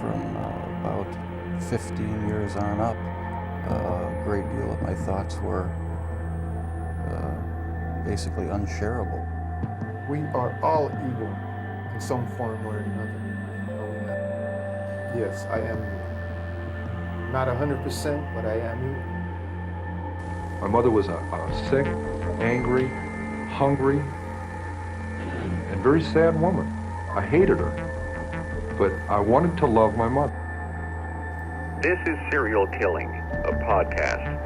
from about 15 years on up, a great deal of my thoughts were basically unshareable. We are all evil in some form or another. Yes, I am not 100%, but I am evil. My mother was a sick, angry, hungry, and very sad woman. I hated her, but I wanted to love my mother. This is Serial Killing, a podcast.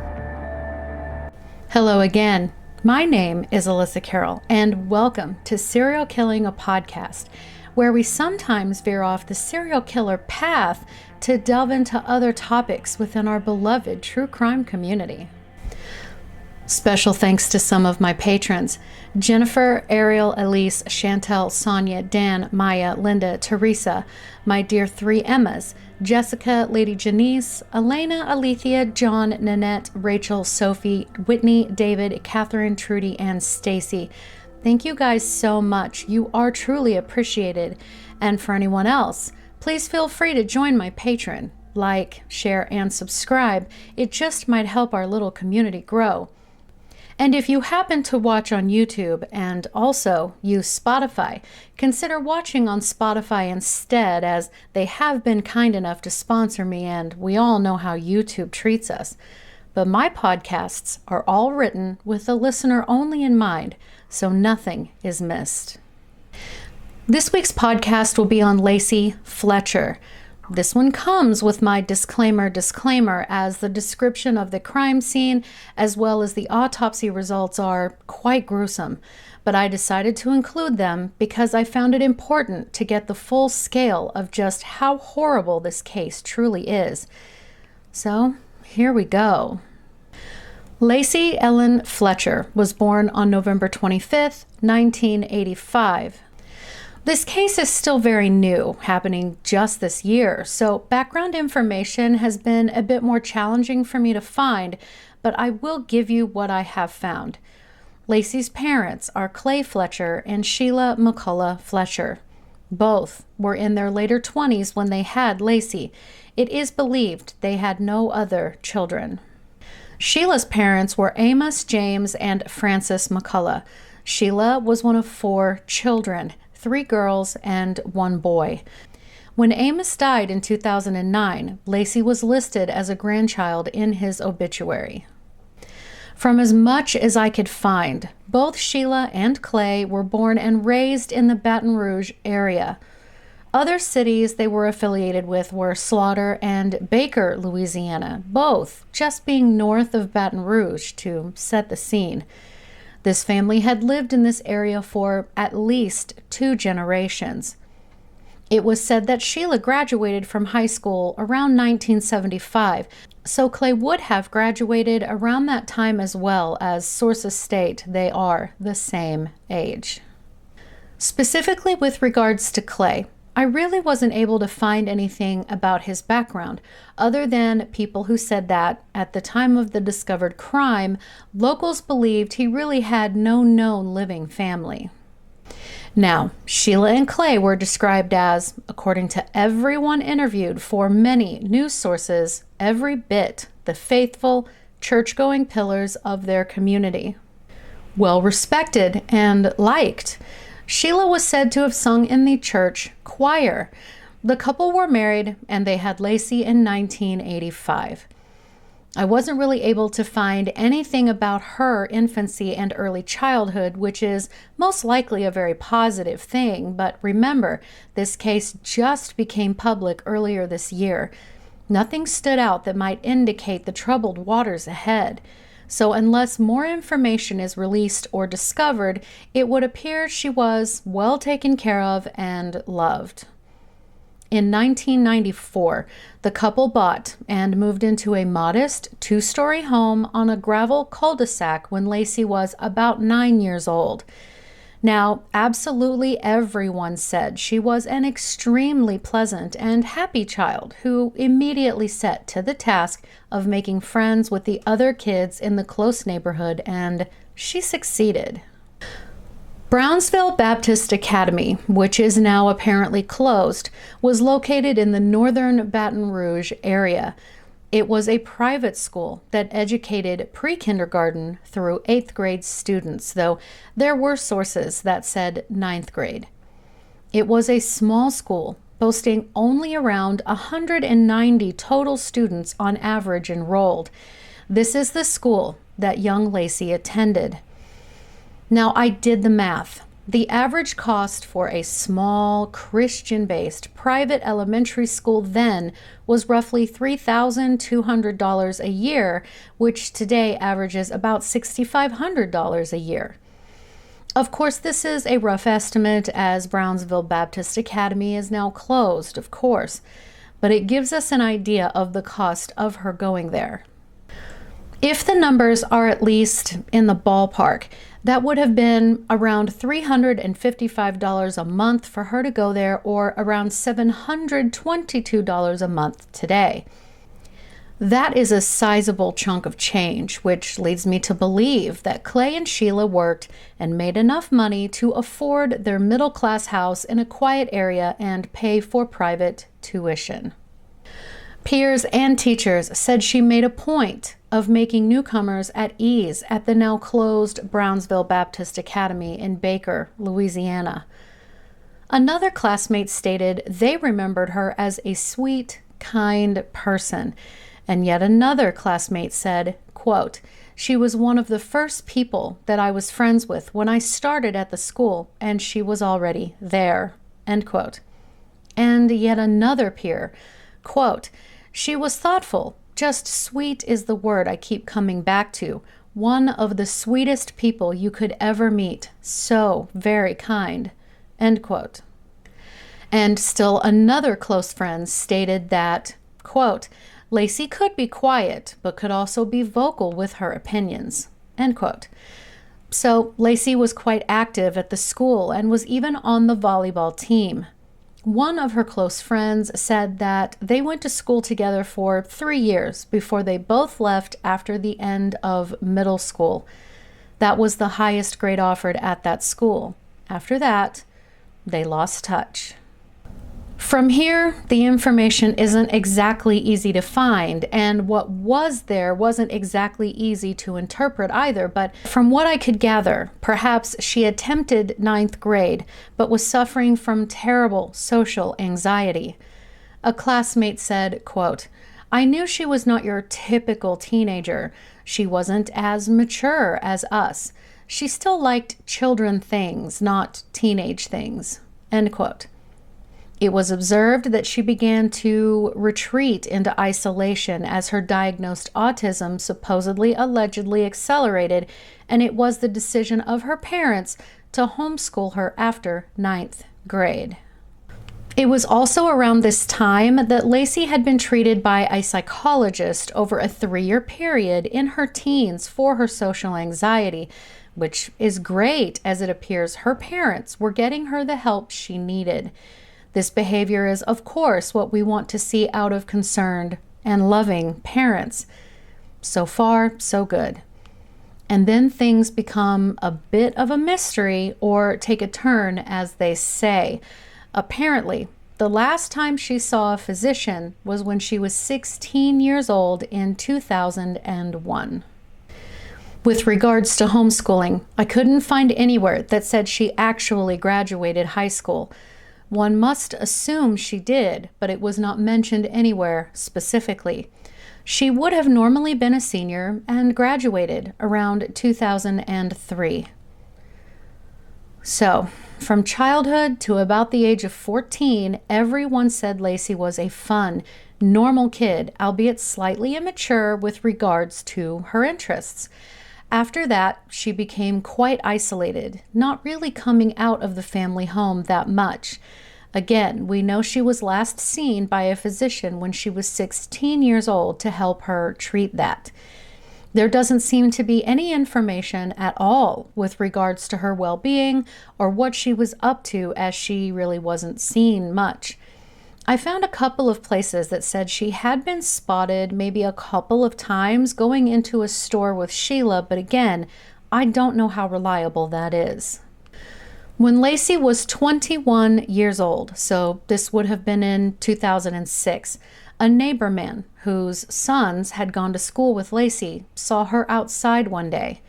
Hello again. My name is Elissa Kerrill, and welcome to Serial Killing, a podcast, where we sometimes veer off the serial killer path to delve into other topics within our beloved true crime community. Special thanks to some of my patrons: Jennifer, Ariel, Elise, Chantel, Sonia, Dan, Maya, Linda, Teresa, my dear three Emmas, Jessica, Lady Janice, Elena, Alethea, John, Nanette, Rachel, Sophie, Whitney, David, Catherine, Trudy, and Stacy. Thank you guys so much. You are truly appreciated. And for anyone else, please feel free to join my Patreon. Like, share, and subscribe. It just might help our little community grow. And if you happen to watch on YouTube and also use Spotify, consider watching on Spotify instead, as they have been kind enough to sponsor me, and we all know how YouTube treats us. But my podcasts are all written with the listener only in mind, so nothing is missed. This week's podcast will be on Lacey Fletcher. This one comes with my disclaimer, as the description of the crime scene as well as the autopsy results are quite gruesome, but I decided to include them because I found it important to get the full scale of just how horrible this case truly is. So, here we go. Lacey Ellen Fletcher was born on November 25th, 1985. This case is still very new, happening just this year, so background information has been a bit more challenging for me to find, but I will give you what I have found. Lacey's parents are Clay Fletcher and Sheila McCullough Fletcher. Both were in their later 20s when they had Lacey. It is believed they had no other children. Sheila's parents were Amos James and Frances McCullough. Sheila was one of 4 children, 3 girls and 1 boy. When Amos died in 2009, Lacey was listed as a grandchild in his obituary. From as much as I could find, both Sheila and Clay were born and raised in the Baton Rouge area. Other cities they were affiliated with were Slaughter and Baker, Louisiana, both just being north of Baton Rouge to set the scene. This family had lived in this area for at least 2 generations. It was said that Sheila graduated from high school around 1975, so Clay would have graduated around that time as well, as sources state they are the same age. Specifically with regards to Clay, I really wasn't able to find anything about his background, other than people who said that, at the time of the discovered crime, locals believed he really had no known living family. Now, Sheila and Clay were described as, according to everyone interviewed for many news sources, every bit the faithful, church-going pillars of their community. Well respected and liked. Sheila was said to have sung in the church choir. The couple were married and they had Lacey in 1985. I wasn't really able to find anything about her infancy and early childhood, which is most likely a very positive thing, but remember, this case just became public earlier this year. Nothing stood out that might indicate the troubled waters ahead. So unless more information is released or discovered, it would appear she was well taken care of and loved. In 1994, the couple bought and moved into a modest 2-story home on a gravel cul-de-sac when Lacey was about 9 years old. Now, absolutely everyone said she was an extremely pleasant and happy child who immediately set to the task of making friends with the other kids in the close neighborhood, and she succeeded. Brownsville Baptist Academy, which is now apparently closed, was located in the northern Baton Rouge area. It was a private school that educated pre-kindergarten through 8th grade students, though there were sources that said 9th grade. It was a small school, boasting only around 190 total students on average enrolled. This is the school that young Lacey attended. Now, I did the math. The average cost for a small, Christian-based private elementary school then was roughly $3,200 a year, which today averages about $6,500 a year. Of course, this is a rough estimate, as Brownsville Baptist Academy is now closed, of course, but it gives us an idea of the cost of her going there. If the numbers are at least in the ballpark, that would have been around $355 a month for her to go there, or around $722 a month today. That is a sizable chunk of change, which leads me to believe that Clay and Sheila worked and made enough money to afford their middle-class house in a quiet area and pay for private tuition. Peers and teachers said she made a point of making newcomers at ease at the now closed Brownsville Baptist Academy in Baker, Louisiana. Another classmate stated they remembered her as a sweet, kind person. And yet another classmate said, quote, "She was one of the first people that I was friends with when I started at the school, and she was already there," end quote. And yet another peer, quote, "She was thoughtful, just sweet is the word I keep coming back to. One of the sweetest people you could ever meet. So very kind," end quote. And still another close friend stated that, quote, "Lacey could be quiet, but could also be vocal with her opinions," end quote. So Lacey was quite active at the school and was even on the volleyball team. One of her close friends said that they went to school together for 3 years before they both left after the end of middle school. That was the highest grade offered at that school. After that, they lost touch. From here, the information isn't exactly easy to find, and what was there wasn't exactly easy to interpret either, but from what I could gather, perhaps she attempted 9th grade, but was suffering from terrible social anxiety. A classmate said, quote, "I knew she was not your typical teenager. She wasn't as mature as us. She still liked children things, not teenage things," end quote. It was observed that she began to retreat into isolation as her diagnosed autism supposedly allegedly accelerated, and it was the decision of her parents to homeschool her after 9th grade. It was also around this time that Lacey had been treated by a psychologist over a 3-year period in her teens for her social anxiety, which is great, as it appears her parents were getting her the help she needed. This behavior is, of course, what we want to see out of concerned and loving parents. So far, so good. And then things become a bit of a mystery, or take a turn, as they say. Apparently, the last time she saw a physician was when she was 16 years old in 2001. With regards to homeschooling, I couldn't find anywhere that said she actually graduated high school. One must assume she did, but it was not mentioned anywhere specifically. She would have normally been a senior and graduated around 2003. So, from childhood to about the age of 14, everyone said Lacey was a fun, normal kid, albeit slightly immature with regards to her interests. After that, she became quite isolated, not really coming out of the family home that much. Again, we know she was last seen by a physician when she was 16 years old to help her treat that. There doesn't seem to be any information at all with regards to her well-being or what she was up to, as she really wasn't seen much. I found a couple of places that said she had been spotted maybe a couple of times going into a store with Sheila, but again, I don't know how reliable that is. When Lacey was 21 years old, so this would have been in 2006, a neighbor man whose sons had gone to school with Lacey saw her outside one day.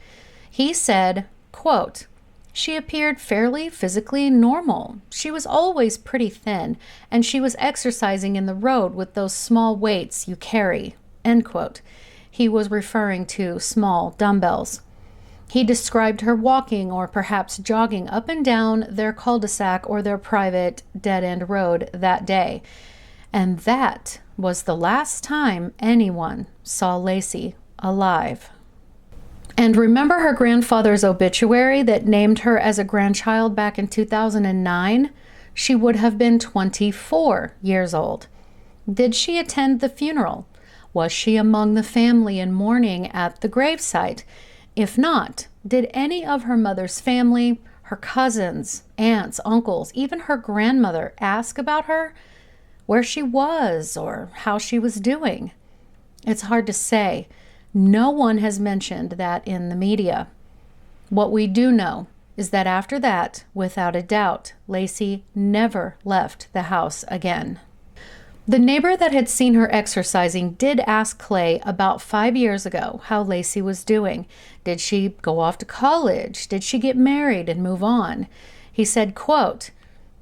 He said, quote, "She appeared fairly physically normal. She was always pretty thin, and she was exercising in the road with those small weights you carry," end quote. He was referring to small dumbbells. He described her walking or perhaps jogging up and down their cul-de-sac or their private dead-end road that day. And that was the last time anyone saw Lacey alive. And remember her grandfather's obituary that named her as a grandchild back in 2009? She would have been 24 years old. Did she attend the funeral? Was she among the family in mourning at the gravesite? If not, did any of her mother's family, her cousins, aunts, uncles, even her grandmother ask about her, where she was or how she was doing? It's hard to say. No one has mentioned that in the media. What we do know is that after that, without a doubt, Lacey never left the house again. The neighbor that had seen her exercising did ask Clay about 5 years ago how Lacey was doing. Did she go off to college? Did she get married and move on? He said, quote,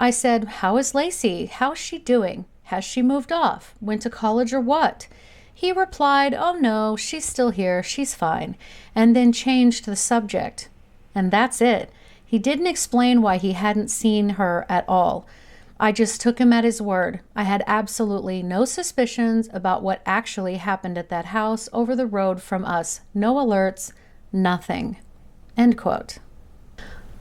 "I said, 'How is Lacey? How's she doing? Has she moved off? Went to college or what?' He replied, 'Oh no, she's still here, she's fine,' and then changed the subject. And that's it. He didn't explain why he hadn't seen her at all. I just took him at his word. I had absolutely no suspicions about what actually happened at that house over the road from us. No alerts, nothing." End quote.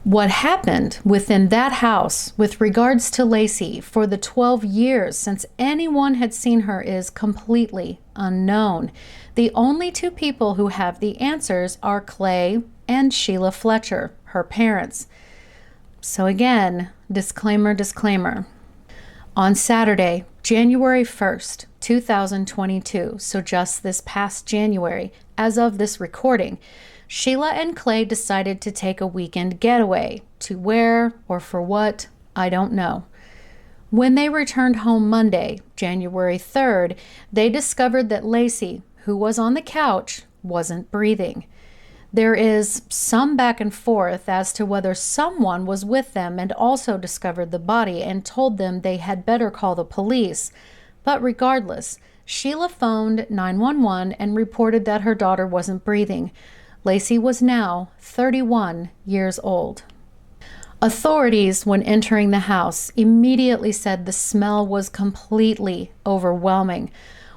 What happened within that house with regards to Lacey for the 12 years since anyone had seen her is completely unknown. The only two people who have the answers are Clay and Sheila Fletcher, her parents. So again, disclaimer. On Saturday, January 1st, 2022, so just this past January, as of this recording, Sheila and Clay decided to take a weekend getaway. To where or for what, I don't know. When they returned home Monday, January 3rd, they discovered that Lacey, who was on the couch, wasn't breathing. There is some back and forth as to whether someone was with them and also discovered the body and told them they had better call the police. But regardless, Sheila phoned 911 and reported that her daughter wasn't breathing. Lacey was now 31 years old. Authorities, when entering the house, immediately said the smell was completely overwhelming.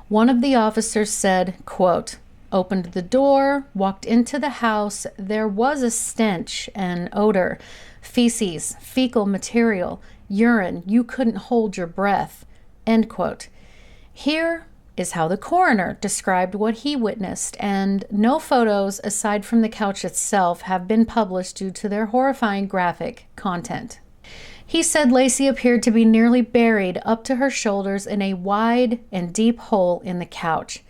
One of the officers said, quote, "Opened the door, walked into the house. There was a stench, an odor, feces, fecal material, urine. You couldn't hold your breath." End quote. Here is how the coroner described what he witnessed, and no photos aside from the couch itself have been published due to their horrifying graphic content. He said Lacey appeared to be nearly buried up to her shoulders in a wide and deep hole in the couch.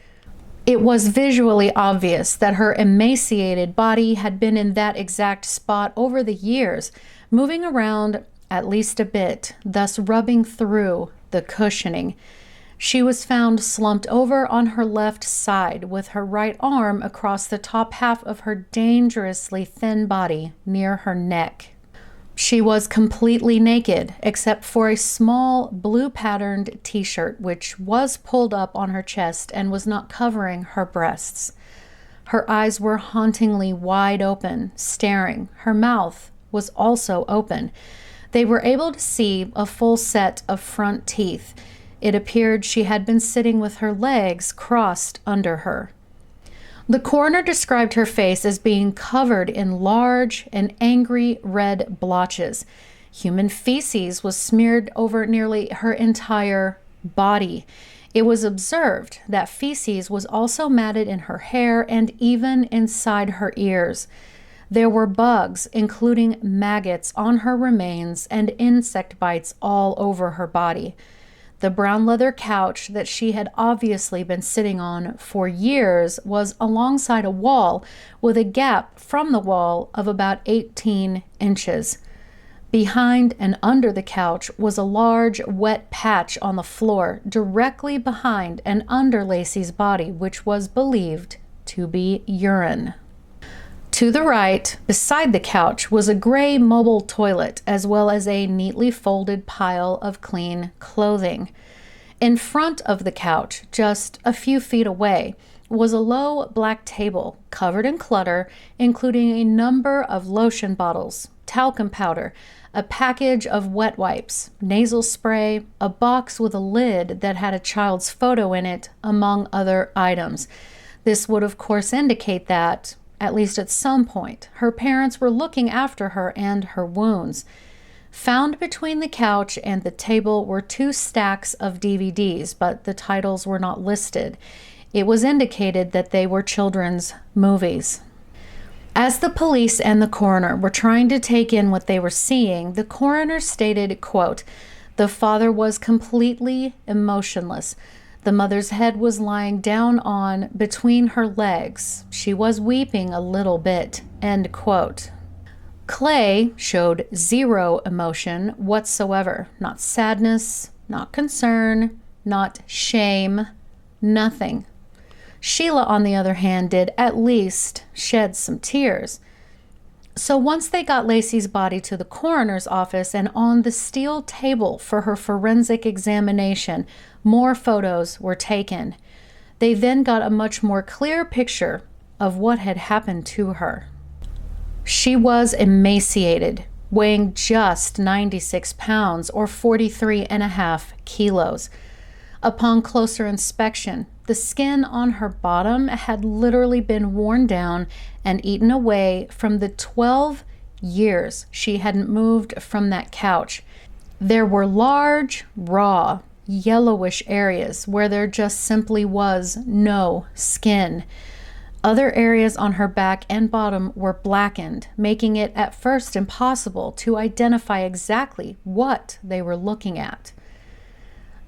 It was visually obvious that her emaciated body had been in that exact spot over the years, moving around at least a bit, thus rubbing through the cushioning. She was found slumped over on her left side with her right arm across the top half of her dangerously thin body near her neck. She was completely naked except for a small blue patterned t-shirt which was pulled up on her chest and was not covering her breasts. Her eyes were hauntingly wide open, staring. Her mouth was also open. They were able to see a full set of front teeth. It appeared she had been sitting with her legs crossed under her. The coroner described her face as being covered in large and angry red blotches. Human feces was smeared over nearly her entire body. It was observed that feces was also matted in her hair and even inside her ears. There were bugs, including maggots, on her remains and insect bites all over her body. The brown leather couch that she had obviously been sitting on for years was alongside a wall with a gap from the wall of about 18 inches. Behind and under the couch was a large, wet patch on the floor directly behind and under Lacey's body, which was believed to be urine. To the right, beside the couch, was a gray mobile toilet, as well as a neatly folded pile of clean clothing. In front of the couch, just a few feet away, was a low black table covered in clutter, including a number of lotion bottles, talcum powder, a package of wet wipes, nasal spray, a box with a lid that had a child's photo in it, among other items. This would, of course, indicate that, at least at some point, her parents were looking after her and her wounds. Found between the couch and the table were 2 stacks of DVDs, but the titles were not listed. It was indicated that they were children's movies. As the police and the coroner were trying to take in what they were seeing, the coroner stated, quote, "The father was completely emotionless. The mother's head was lying down on between her legs. She was weeping a little bit," end quote. Clay showed 0 emotion whatsoever. Not sadness, not concern, not shame, nothing. Sheila, on the other hand, did at least shed some tears. So once they got Lacey's body to the coroner's office and on the steel table for her forensic examination, more photos were taken. They then got a much more clear picture of what had happened to her. She was emaciated, weighing just 96 pounds or 43.5 kilos. Upon closer inspection, the skin on her bottom had literally been worn down and eaten away from the 12 years she hadn't moved from that couch. There were large, raw, yellowish areas where there just simply was no skin. Other areas on her back and bottom were blackened, making it at first impossible to identify exactly what they were looking at.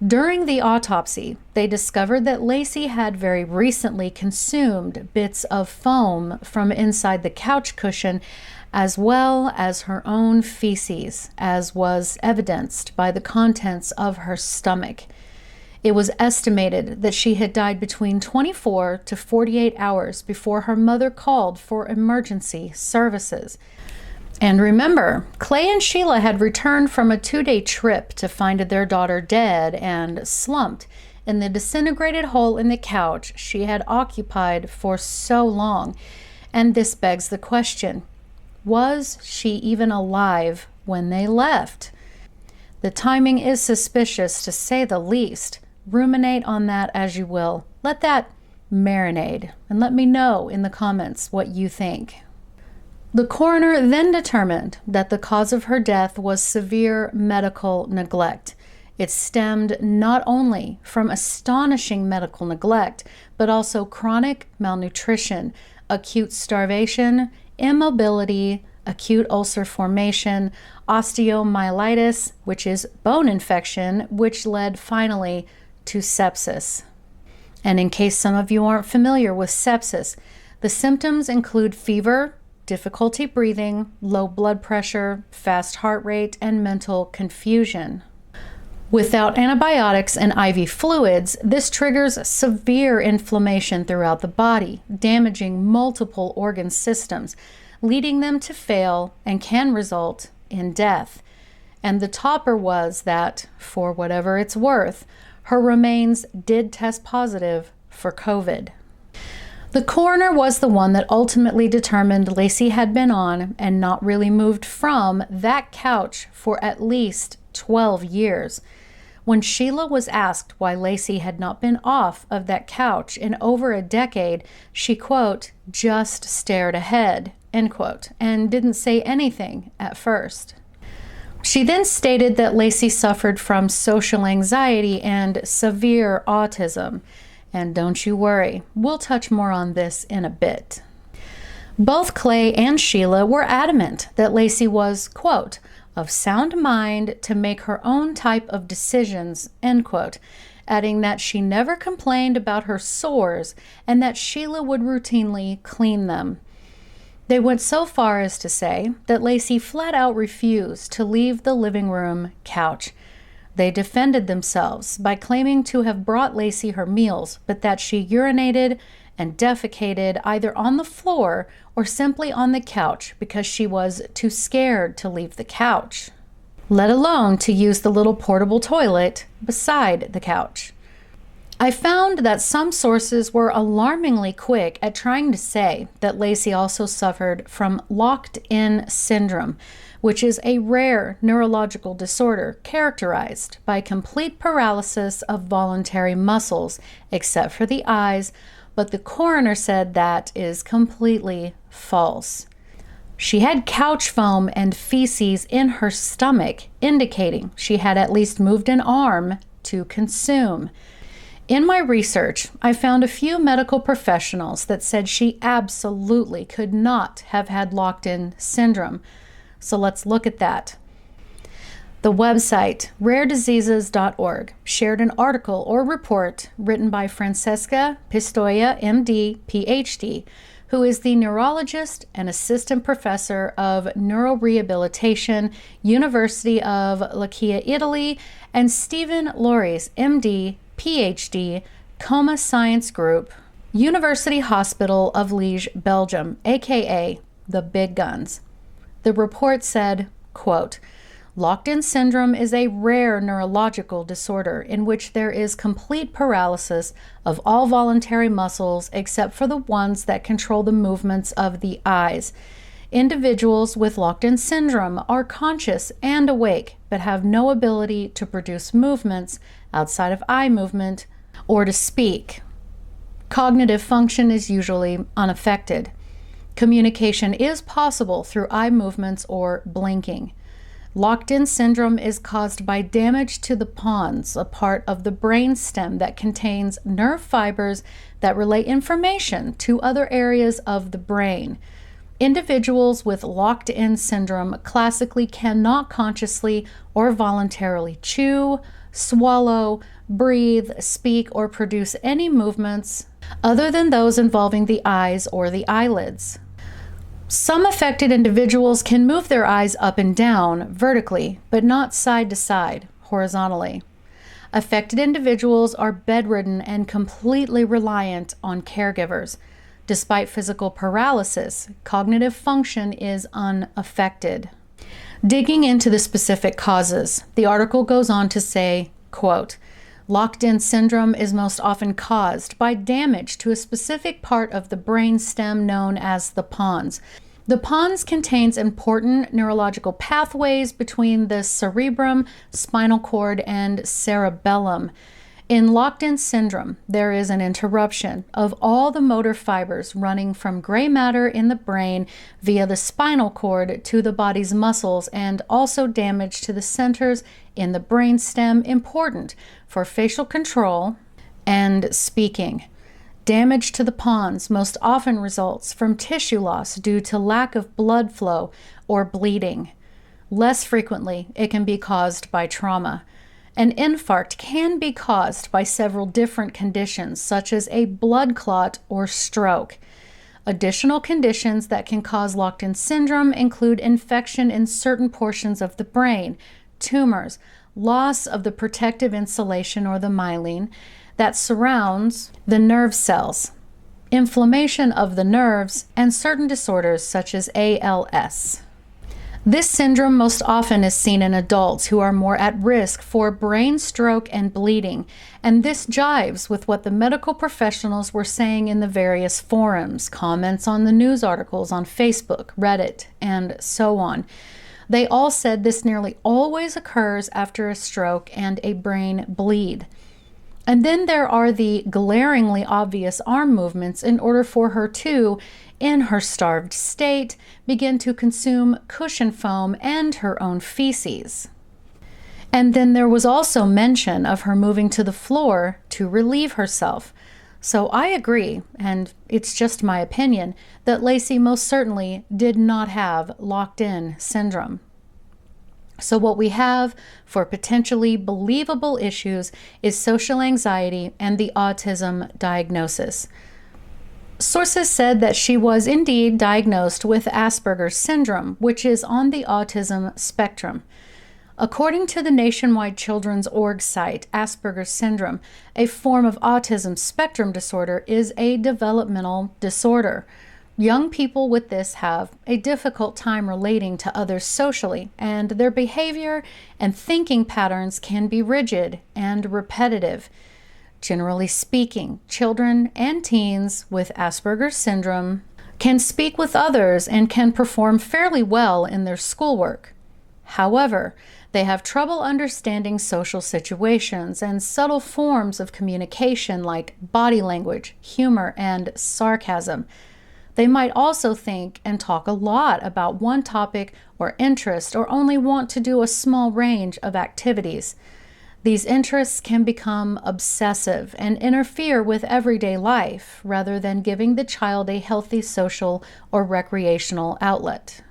During the autopsy, they discovered that Lacey had very recently consumed bits of foam from inside the couch cushion, as well as her own feces, as was evidenced by the contents of her stomach. It was estimated that she had died between 24 to 48 hours before her mother called for emergency services. And remember, Clay and Sheila had returned from a 2-day trip to find their daughter dead and slumped in the disintegrated hole in the couch she had occupied for so long. And this begs the question, was she even alive when they left? The timing is suspicious, to say the least. Ruminate on that as you will. Let that marinate, and let me know in the comments what you think. The coroner then determined that the cause of her death was severe medical neglect. It stemmed not only from astonishing medical neglect, but also chronic malnutrition, acute starvation, immobility, acute ulcer formation, osteomyelitis, which is bone infection, which led finally to sepsis. And in case some of you aren't familiar with sepsis, the symptoms include fever, difficulty breathing, low blood pressure, fast heart rate, and mental confusion. Without antibiotics and IV fluids, this triggers severe inflammation throughout the body, damaging multiple organ systems, leading them to fail and can result in death. And the topper was that, for whatever it's worth, her remains did test positive for COVID. The coroner was the one that ultimately determined Lacey had been on and not really moved from that couch for at least 12 years. When Sheila was asked why Lacey had not been off of that couch in over a decade, she, quote, just stared ahead, end quote, and didn't say anything at first. She then stated that Lacey suffered from social anxiety and severe autism. And don't you worry, we'll touch more on this in a bit. Both Clay and Sheila were adamant that Lacey was, quote, of sound mind to make her own type of decisions, end quote, adding that she never complained about her sores and that Sheila would routinely clean them. They went so far as to say that Lacey flat out refused to leave the living room couch. They defended themselves by claiming to have brought Lacey her meals, but that she urinated and defecated either on the floor or simply on the couch because she was too scared to leave the couch, let alone to use the little portable toilet beside the couch. I found that some sources were alarmingly quick at trying to say that Lacey also suffered from locked-in syndrome, which is a rare neurological disorder characterized by complete paralysis of voluntary muscles, except for the eyes, but the coroner said that is completely false. She had couch foam and feces in her stomach, indicating she had at least moved an arm to consume. In my research, I found a few medical professionals that said she absolutely could not have had locked-in syndrome. So let's look at that. The website rarediseases.org shared an article or report written by Francesca Pistoia, MD, PhD, who is the neurologist and assistant professor of neurorehabilitation, University of Lacchia, Italy, and Stephen Loris, MD, PhD, Coma Science Group, University Hospital of Liège, Belgium, aka the Big Guns. The report said, quote, "Locked-in syndrome is a rare neurological disorder in which there is complete paralysis of all voluntary muscles except for the ones that control the movements of the eyes. Individuals with locked-in syndrome are conscious and awake, but have no ability to produce movements outside of eye movement or to speak. Cognitive function is usually unaffected. Communication is possible through eye movements or blinking. Locked-in syndrome is caused by damage to the pons, a part of the brain stem that contains nerve fibers that relay information to other areas of the brain. Individuals with locked-in syndrome classically cannot consciously or voluntarily chew, swallow, breathe, speak, or produce any movements other than those involving the eyes or the eyelids. Some affected individuals can move their eyes up and down vertically, but not side to side, horizontally. Affected individuals are bedridden and completely reliant on caregivers. Despite physical paralysis, cognitive function is unaffected." Digging into the specific causes, the article goes on to say, quote, "Locked-in syndrome is most often caused by damage to a specific part of the brain stem known as the pons. The pons contains important neurological pathways between the cerebrum, spinal cord, and cerebellum. In locked-in syndrome, there is an interruption of all the motor fibers running from gray matter in the brain via the spinal cord to the body's muscles, and also damage to the centers in the brainstem important for facial control and speaking. Damage to the pons most often results from tissue loss due to lack of blood flow or bleeding. Less frequently, it can be caused by trauma. An infarct can be caused by several different conditions, such as a blood clot or stroke. Additional conditions that can cause locked-in syndrome include infection in certain portions of the brain, tumors, loss of the protective insulation or the myelin that surrounds the nerve cells, inflammation of the nerves, and certain disorders such as ALS. This syndrome most often is seen in adults who are more at risk for brain stroke and bleeding, and this jives with what the medical professionals were saying in the various forums, comments on the news articles on Facebook, Reddit, and so on. They all said this nearly always occurs after a stroke and a brain bleed. And then there are the glaringly obvious arm movements in order for her to, in her starved state, begin to consume cushion foam and her own feces. And then there was also mention of her moving to the floor to relieve herself. So I agree, and it's just my opinion, that Lacey most certainly did not have locked-in syndrome. So what we have for potentially believable issues is social anxiety and the autism diagnosis. Sources said that she was indeed diagnosed with Asperger's syndrome, which is on the autism spectrum. According to the Nationwide Children's Org site, Asperger's syndrome, a form of autism spectrum disorder, is a developmental disorder. Young people with this have a difficult time relating to others socially, and their behavior and thinking patterns can be rigid and repetitive. Generally speaking, children and teens with Asperger's syndrome can speak with others and can perform fairly well in their schoolwork. However, they have trouble understanding social situations and subtle forms of communication like body language, humor, and sarcasm. They might also think and talk a lot about one topic or interest, or only want to do a small range of activities. These interests can become obsessive and interfere with everyday life rather than giving the child a healthy social or recreational outlet.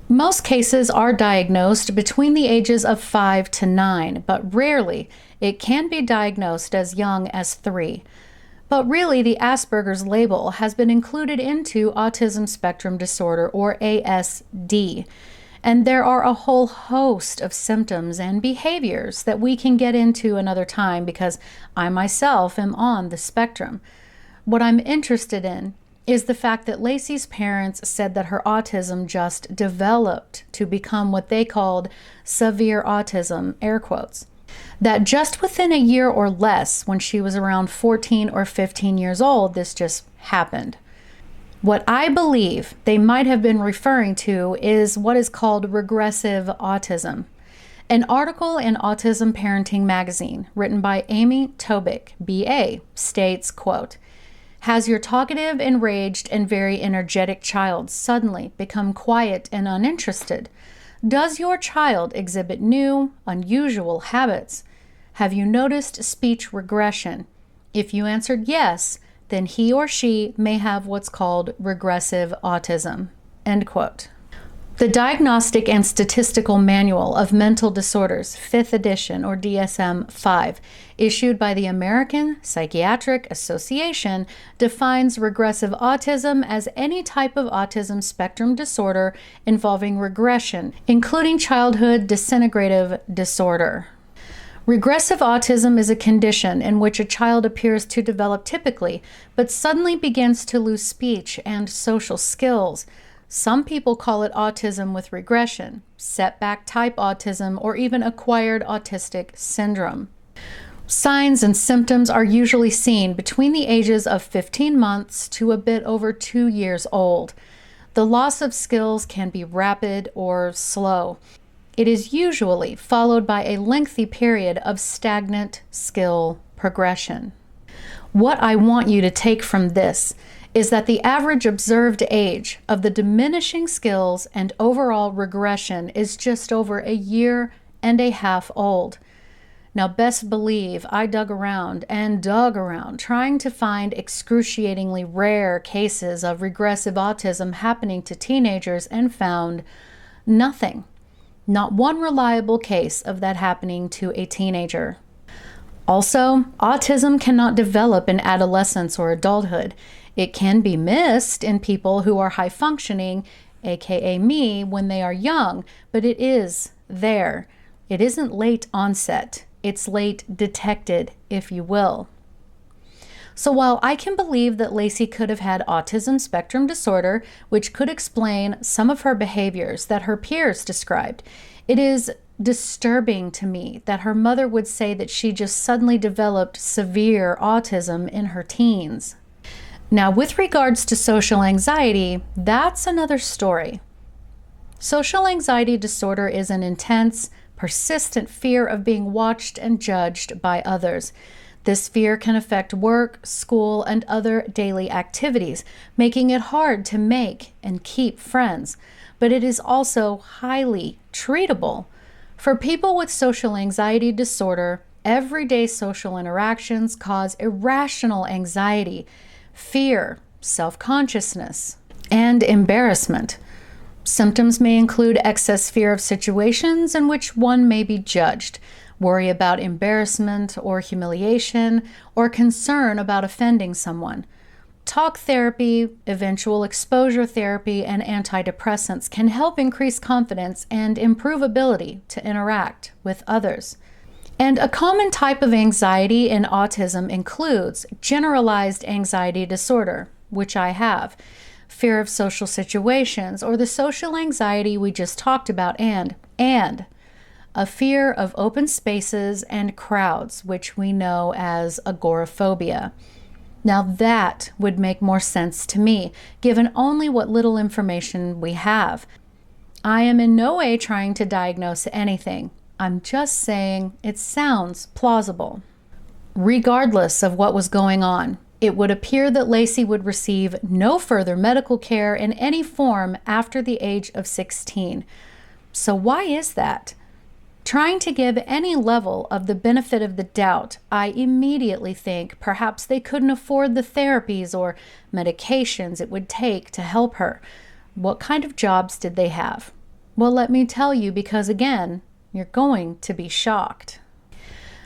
Most cases are diagnosed between the ages of 5 to 9, but rarely it can be diagnosed as young as 3. But really, the Asperger's label has been included into autism spectrum disorder, or ASD. And there are a whole host of symptoms and behaviors that we can get into another time because I myself am on the spectrum. What I'm interested in is the fact that Lacey's parents said that her autism just developed to become what they called severe autism, air quotes. That just within a year or less, when she was around 14 or 15 years old, this just happened. What I believe they might have been referring to is what is called regressive autism. An article in Autism Parenting magazine, written by Amy Tobik, BA, states, quote, "Has your talkative, enraged, and very energetic child suddenly become quiet and uninterested? Does your child exhibit new, unusual habits? Have you noticed speech regression? If you answered yes, then he or she may have what's called regressive autism." End quote. The Diagnostic and Statistical Manual of Mental Disorders, 5th edition, or DSM-5, issued by the American Psychiatric Association, defines regressive autism as any type of autism spectrum disorder involving regression, including childhood disintegrative disorder. Regressive autism is a condition in which a child appears to develop typically, but suddenly begins to lose speech and social skills. Some people call it autism with regression, setback type autism, or even acquired autistic syndrome. Signs and symptoms are usually seen between the ages of 15 months to a bit over 2 years old. The loss of skills can be rapid or slow. It is usually followed by a lengthy period of stagnant skill progression. What I want you to take from this is that the average observed age of the diminishing skills and overall regression is just over a year and a half old. Now, best believe I dug around trying to find excruciatingly rare cases of regressive autism happening to teenagers and found nothing. Not one reliable case of that happening to a teenager. Also, autism cannot develop in adolescence or adulthood. It can be missed in people who are high functioning, aka me, when they are young, but it is there. It isn't late onset. It's late detected, if you will. So while I can believe that Lacey could have had autism spectrum disorder, which could explain some of her behaviors that her peers described, it is disturbing to me that her mother would say that she just suddenly developed severe autism in her teens. Now, with regards to social anxiety, that's another story. Social anxiety disorder is an intense, persistent fear of being watched and judged by others. This fear can affect work, school, and other daily activities, making it hard to make and keep friends, but it is also highly treatable. For people with social anxiety disorder, everyday social interactions cause irrational anxiety, fear, self-consciousness, and embarrassment. Symptoms may include excess fear of situations in which one may be judged, worry about embarrassment or humiliation, or concern about offending someone. Talk therapy, eventual exposure therapy, and antidepressants can help increase confidence and improve ability to interact with others. And a common type of anxiety in autism includes generalized anxiety disorder, which I have, fear of social situations, or the social anxiety we just talked about, and a fear of open spaces and crowds, which we know as agoraphobia. Now that would make more sense to me, given only what little information we have. I am in no way trying to diagnose anything. I'm just saying it sounds plausible. Regardless of what was going on, it would appear that Lacey would receive no further medical care in any form after the age of 16. So why is that? Trying to give any level of the benefit of the doubt, I immediately think perhaps they couldn't afford the therapies or medications it would take to help her. What kind of jobs did they have? Well, let me tell you, because again, you're going to be shocked.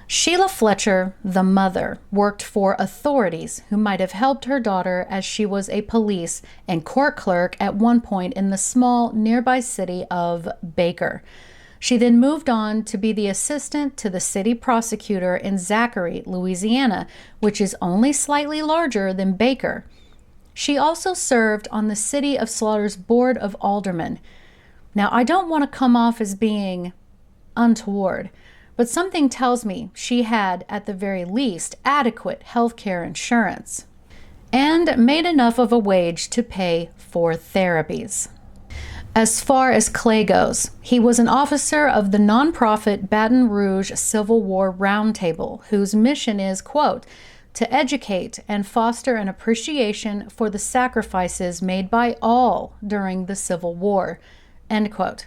Sheila Fletcher, the mother, worked for authorities who might have helped her daughter as she was a police and court clerk at one point in the small nearby city of Baker. She then moved on to be the assistant to the city prosecutor in Zachary, Louisiana, which is only slightly larger than Baker. She also served on the City of Slaughter's Board of Aldermen. Now, I don't want to come off as being untoward, but something tells me she had, at the very least, adequate health care insurance and made enough of a wage to pay for therapies. As far as Clay goes, he was an officer of the nonprofit Baton Rouge Civil War Roundtable, whose mission is, quote, to educate and foster an appreciation for the sacrifices made by all during the Civil War, end quote.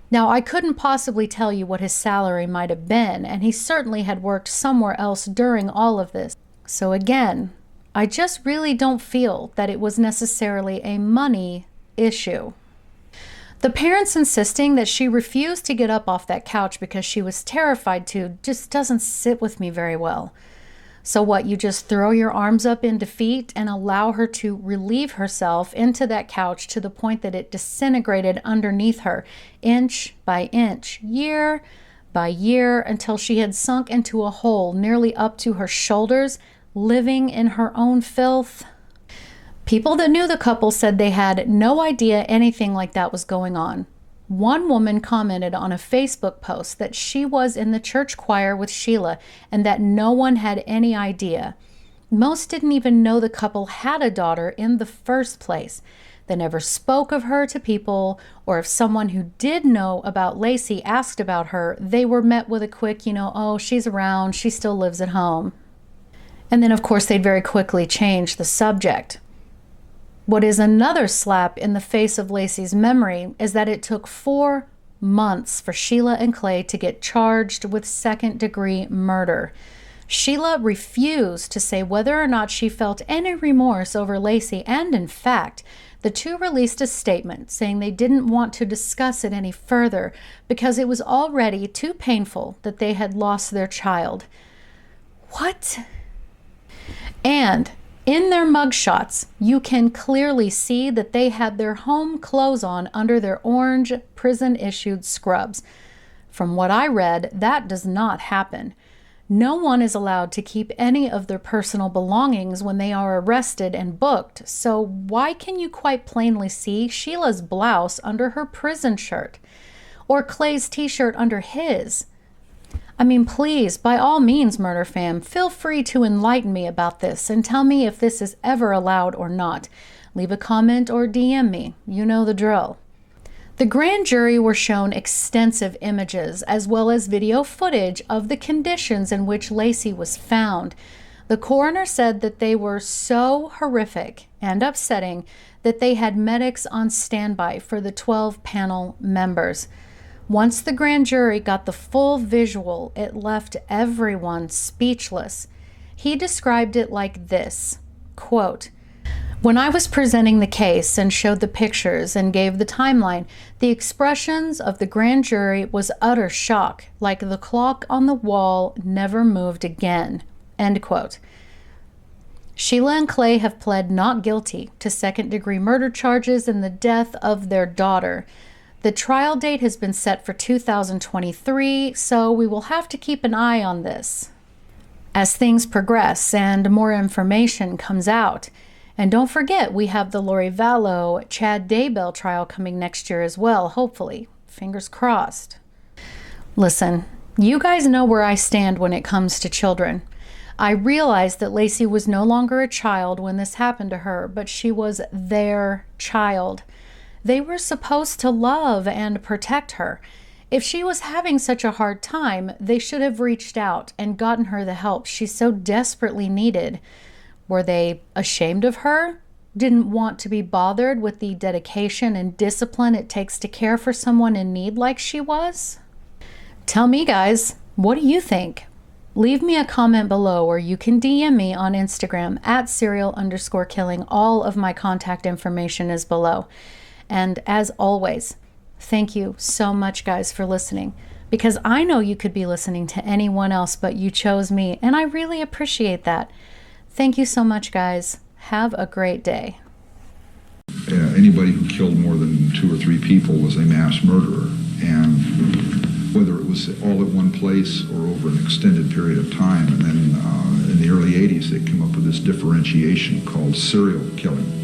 Now, I couldn't possibly tell you what his salary might have been, and he certainly had worked somewhere else during all of this. So again, I just really don't feel that it was necessarily a money issue. The parents insisting that she refused to get up off that couch because she was terrified to just doesn't sit with me very well. So what, you just throw your arms up in defeat and allow her to relieve herself into that couch to the point that it disintegrated underneath her, inch by inch, year by year, until she had sunk into a hole nearly up to her shoulders, living in her own filth? People that knew the couple said they had no idea anything like that was going on. One woman commented on a Facebook post that she was in the church choir with Sheila and that no one had any idea. Most didn't even know the couple had a daughter in the first place. They never spoke of her to people, or if someone who did know about Lacey asked about her, they were met with a quick, oh, she's around, she still lives at home. And then, of course, they'd very quickly change the subject. What is another slap in the face of Lacey's memory is that it took 4 months for Sheila and Clay to get charged with second-degree murder. Sheila refused to say whether or not she felt any remorse over Lacey, and in fact, the two released a statement saying they didn't want to discuss it any further because it was already too painful that they had lost their child. What? And in their mugshots, you can clearly see that they had their home clothes on under their orange prison-issued scrubs. From what I read, that does not happen. No one is allowed to keep any of their personal belongings when they are arrested and booked, so why can you quite plainly see Sheila's blouse under her prison shirt? Or Clay's t-shirt under his? I mean, please, by all means, Murder Fam, feel free to enlighten me about this and tell me if this is ever allowed or not. Leave a comment or DM me. You know the drill. The grand jury were shown extensive images as well as video footage of the conditions in which Lacey was found. The coroner said that they were so horrific and upsetting that they had medics on standby for the 12 panel members. Once the grand jury got the full visual, it left everyone speechless. He described it like this, quote, "When I was presenting the case and showed the pictures and gave the timeline, the expressions of the grand jury was utter shock, like the clock on the wall never moved again," end quote. Sheila and Clay have pled not guilty to second-degree murder charges in the death of their daughter. The trial date has been set for 2023, so we will have to keep an eye on this as things progress and more information comes out. And don't forget, we have the Lori Vallow, Chad Daybell trial coming next year as well, hopefully. Fingers crossed. Listen, you guys know where I stand when it comes to children. I realized that Lacey was no longer a child when this happened to her, but she was their child. They were supposed to love and protect her. If she was having such a hard time, they should have reached out and gotten her the help she so desperately needed. Were they ashamed of her? Didn't want to be bothered with the dedication and discipline it takes to care for someone in need like she was? Tell me, guys, what do you think? Leave me a comment below, or you can DM me on Instagram at serial_killing. All of my contact information is below. And as always, thank you so much, guys, for listening, because I know you could be listening to anyone else, but you chose me, and I really appreciate that. Thank you so much, guys. Have a great day. Anybody who killed more than 2 or 3 people was a mass murderer, and whether it was all at one place or over an extended period of time. And then in the early 80s, they came up with this differentiation called serial killing.